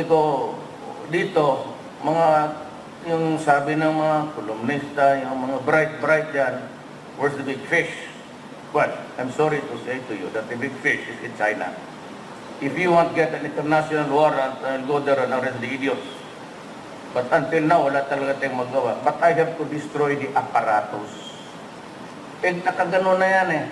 sabi ko dito, yung sabi ng mga kolumnista, yung mga bright dyan, where's the big fish? Well, I'm sorry to say to you that the big fish is in China. If you want to get an international warrant, I'll go there and arrest the idiots. But until now, wala talaga tayong magawa. But I have to destroy the apparatus. Nakagano na yan eh.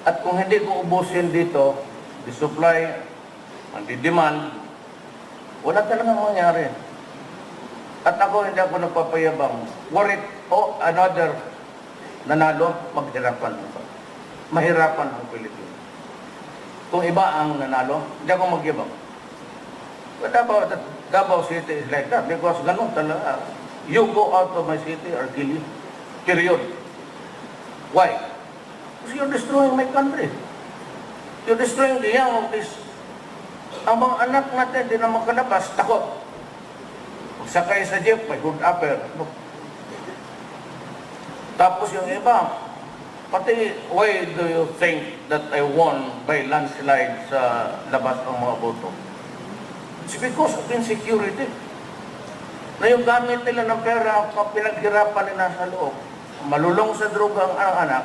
At kung hindi ko ubusin dito, the supply and the demand, wala talagang mangyari. At ako, hindi ako nagpapayabang. Were it another nanalo, maghirapan ako. Mahirapan ang Pilipinas. Kung iba ang nanalo, hindi ako magyabang. But Davao City is like that because ganun talaga. You go out of my city or kill you. Period. Why? Because you're destroying my country. You're destroying the young of this. Ang mga anak natin, di na makalabas, takot. Sakay sa jeep, may hood upper. Tapos yung iba, pati, why do you think that I won by landslide sa labas ng mga boto? It's because of insecurity. Na yung gamit nila ng pera, pinaghirapan nila sa loob. Malulong sa droga ang anak.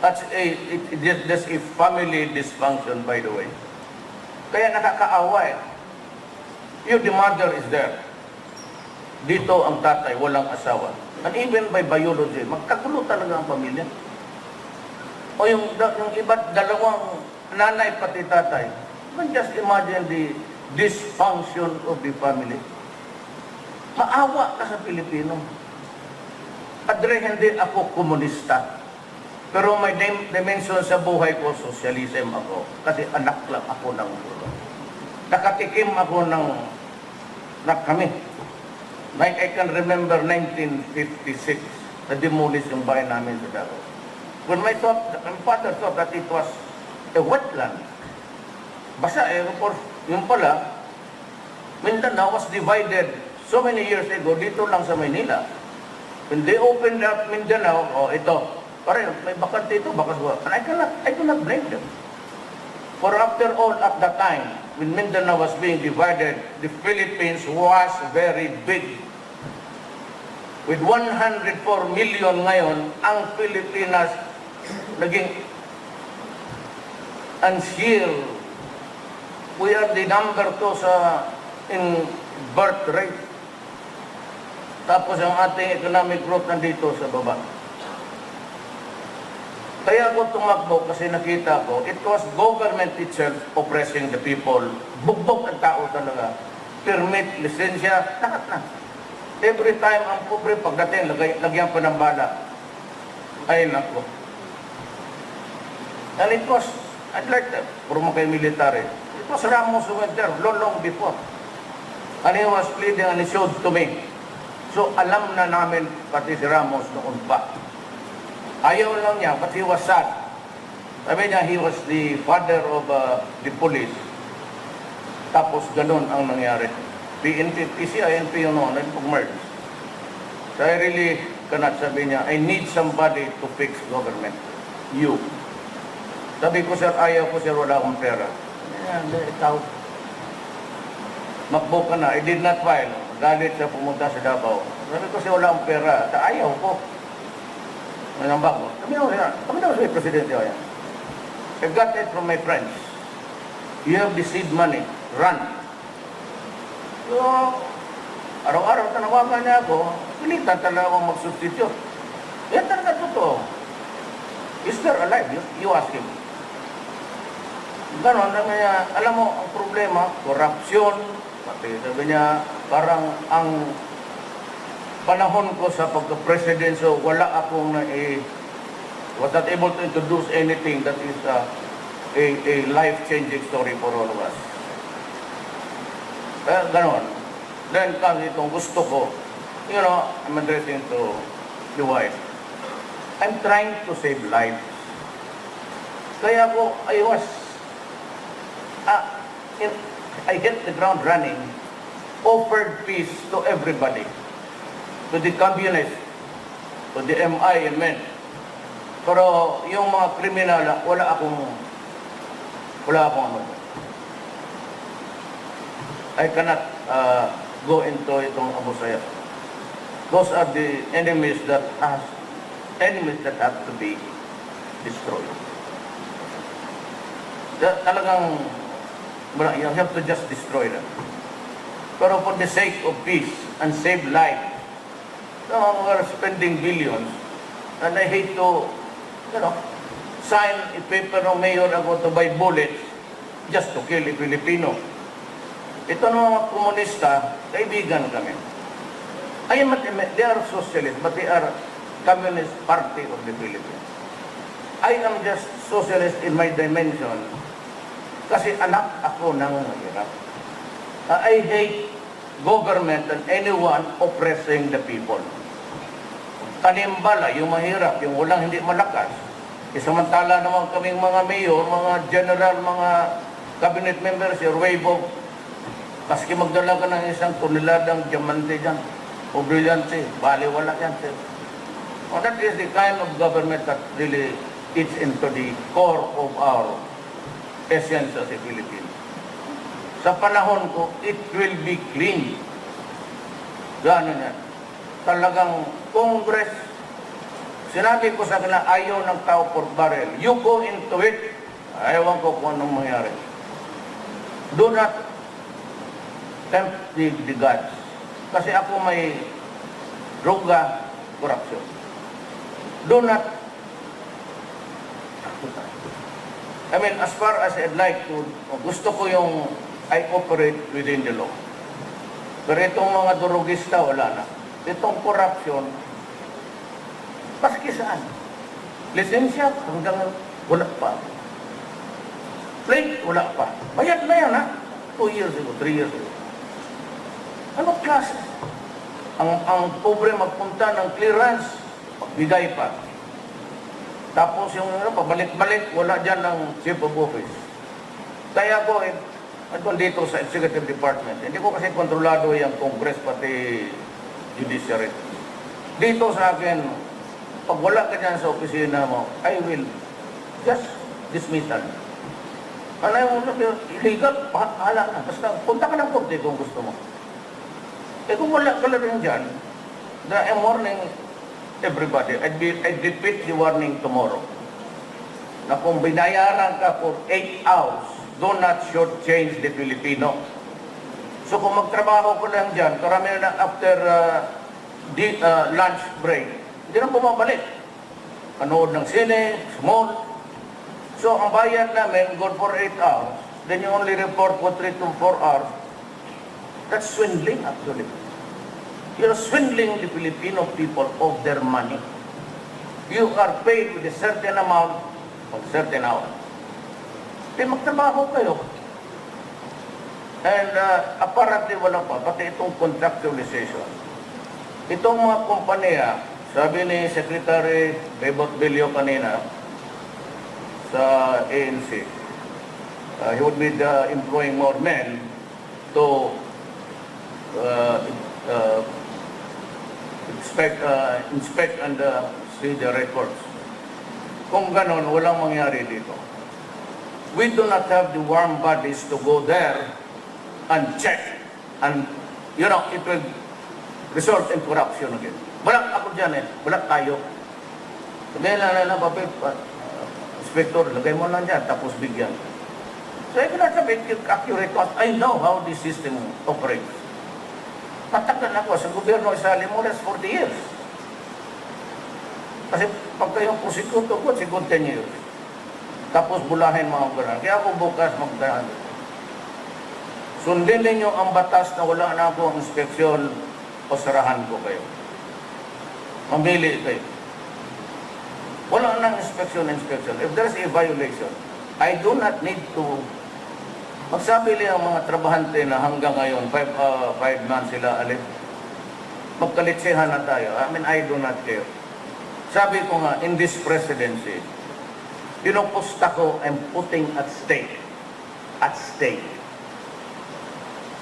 That's a family dysfunction, by the way. Kaya nakakaawa eh. The mother is there. Dito ang tatay, walang asawa. And even by biology, magkagulo talaga ang pamilya. O yung iba't dalawang nanay pati tatay. Just imagine the dysfunction of the family. Maawa ka sa Pilipino. Padre, hindi ako komunista. Pero may dimension sa buhay ko, socialism ako. Kasi anak lang ako ng ulo. Nakatikim ako ng kami. Like I can remember 1956, na-demolish yung bahay namin sa Davao. When my father thought that it was a wetland. Basta yung pala, Mindanao was divided so many years ago dito lang sa Maynila. When they opened up Mindanao, ito, parang may bakante ito, bakas ba? And I cannot blame them. For after all, at that time, when Mindanao was being divided, the Philippines was very big. With 104 million ngayon, ang Pilipinas naging unsealed. We are the number 2 in birth rate. Tapos ang ating economic growth nandito sa baba. Kaya ako tumakbo kasi nakita ko, it was government itself oppressing the people. Bugbog ang tao talaga. Permit, lisensya, lahat na. Every time ang pobre pagdating, lagyan pa ng bala. Ay, nako. And it was, I'd like that, puro kayo military. It was Ramos who went there long before. And he was pleading and he showed to me. So alam na namin pati si Ramos noon pa. Ayaw lang niya, but he was sad. Sabi niya, he was the father of the police. Tapos ganun ang nangyari. PNP, PCINP yun noon, nag-merge. So I really cannot, sabi niya, I need somebody to fix government. You. Sabi ko, sir, ayaw ko, sir, wala akong pera. Hindi, ikaw. Makbo ka na. I did not file. Galit siya pumunta sa Davao. Sabi ko, sir, wala akong pera. Ayaw ko. Manambak mo. Kami na siya, Presidente. I got it from my friends. You have the seed money. Run. So, araw-araw tanawagan niya ako, pilitan talaga akong mag-substitute. Yan talaga totoo. Is there alive? You ask him. Ganon, alam mo, ang problema, korupsyon, pati sabi niya, parang ang panahon ko sa pagka-president, so wala akong was not able to introduce anything that is a life-changing story for all of us. Ganon. Then comes itong gusto ko, I'm addressing to the wife. I'm trying to save lives. Kaya I hit the ground running, offered peace to everybody, to the communists, to the MI and men. Pero yung mga kriminal, wala akong ano. I cannot go into itong Abu Sayyaf. Those are the enemies that have to be destroyed. Talagang, you have to just destroy them. Pero for the sake of peace and save life, we're spending billions, and I hate to, sign a paper ng mayor ako to buy bullets just to kill a Filipino. Ito ng mga komunista, kaibigan kami. They are socialists, but they are Communist Party of the Philippines. I am just socialist in my dimension kasi anak ako ng mahirap. I hate government and anyone oppressing the people. Kanimbala, yung mahirap, yung walang hindi malakas. Samantala naman kaming mga mayor, mga general, mga cabinet members, your wave of, maski magdala ka ng isang toneladang diamante dyan, o brilyante, baliwala yan, sir. Well, that is the kind of government that really eats into the core of our essence as a Philippine. Sa panahon ko, it will be clean. Gano'n yan. Talagang Congress, sinabi ko sa kanila, ayaw ng tao per barrel. You go into it, ayawan ko kung anong mangyari. Do not tempt the gods. Kasi ako may droga, corruption. Do not, as far as I'd like to, gusto ko yung I operate within the law. Pero itong mga durugista, wala na. Itong corruption, paski saan? Lisensya, hanggang wala pa. Plate, wala pa. Bayad na yan, ha? 2 years ago, 3 years ago. Ano klase? Ang pobre magpunta ng clearance, pagbigay pa. Tapos yung pabalik-balik, wala dyan ng chief of office. Kaya ko, dito sa executive department, hindi ko kasi kontrolado yung Congress pati judiciary. Dito sa akin, pag wala ka dyan sa opisina mo, I will just dismissal. Ano yung illegal, pahala na. Basta punta ka ng korte kung gusto mo. Kung wala ka lang dyan, I'm warning everybody. I'd repeat the warning tomorrow. Na kung binayaran ka for 8 hours, do not shortchange the Filipino. So kung magtrabaho ko lang dyan, karami na after lunch break, hindi na bumabalik. Panood ng sine, small. So ang bayad namin, good for 8 hours, then you only report for 3 to 4 hours. That's swindling actually. You're swindling the Filipino people of their money. You are paid with a certain amount of certain hour. Di magtrabaho kayo. And apparently wala pa, pati itong contractualization. Itong mga kompanya, sabi ni Secretary Bebot Bilio kanina sa ANC, he would be employing more men to inspect and see the records. Kung ganon, walang mangyari dito. We do not have the warm bodies to go there and check. And, it will result in corruption again. Wala ako dyan wala tayo. Sabihin na papel, inspector, lagay mo lang dyan, tapos bigyan. So I cannot have it accurate because I know how this system operates. Patagal ako sa gobyerno isali mo, that's 40 years. Kasi pag kayong prosecutor ko, siguro 10 years. Tapos bulahin mga gano'n. Kaya ako bukas magdaan. Sundin ninyo ang batas na wala na ako ang inspeksyon o sarahan ko kayo. Mamili kayo. Wala nang inspeksyon. If there's a violation, I do not need to magsabi ang mga trabahante na hanggang ngayon, 5 months sila alit. Magkalitsihan na tayo. I do not care. Sabi ko nga, in this presidency, pinupusta ko, I'm putting at stake.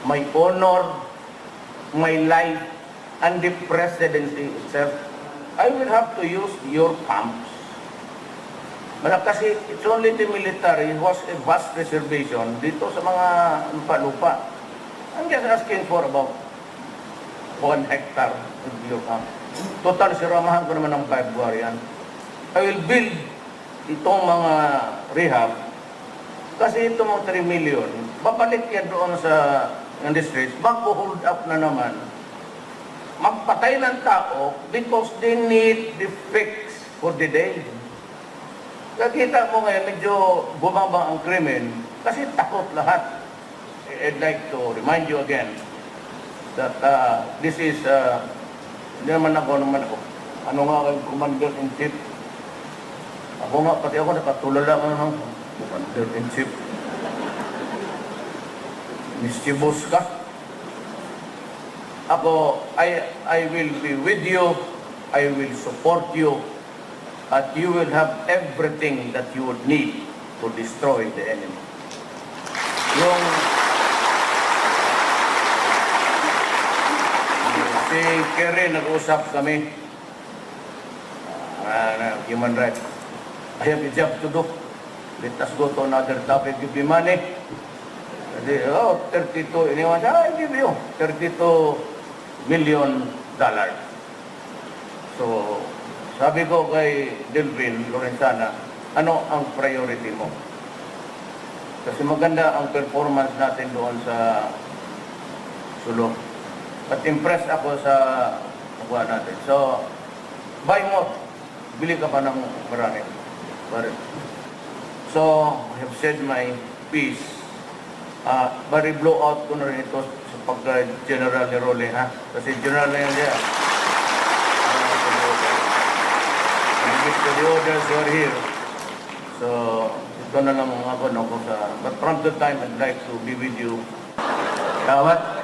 My honor, my life, and the presidency itself. I will have to use your camps. Kasi it's only the military was a vast reservation dito sa mga lupa-lupa. I'm just asking for about 1 hectare of your camp. Total, siramahan ko naman ng 5 buwan yan. I will build itong mga rehab kasi itong mga 3 million, babalik yan doon sa industries, magpo-hold up na naman. Magpatay ng tao because they need the fix for the day. Nakita mo ngayon, medyo bumaba ang krimen kasi takot lahat. I'd like to remind you again that this is, hindi naman ako, ano nga kayo, Commander-in-Chief. Ako nga, pati ako nakatulala ng Commander-in-Chief. Mischievous ka. Ako, I will be with you, I will support you, at you will have everything that you would need to destroy the enemy. Yung si Kerry, nag-usap kami, human rights. I have a job to do. Let us go to another topic. Give me money. 32, iniwan siya, I give you $32 million. So, sabi ko kay Delvin Lorenzana, ano ang priority mo? Kasi maganda ang performance natin doon sa Sulu. At impressed ako sa nakuha natin. So, buy more. Bili ka pa ng marami. So, I have said my piece. Bari blow out ko na rin ito sa pagka-general ni Rolling, ha? Kasi general na yan siya. The orders were here. So, ito na lang ako sa... But from the time, I'd like to be with you. What?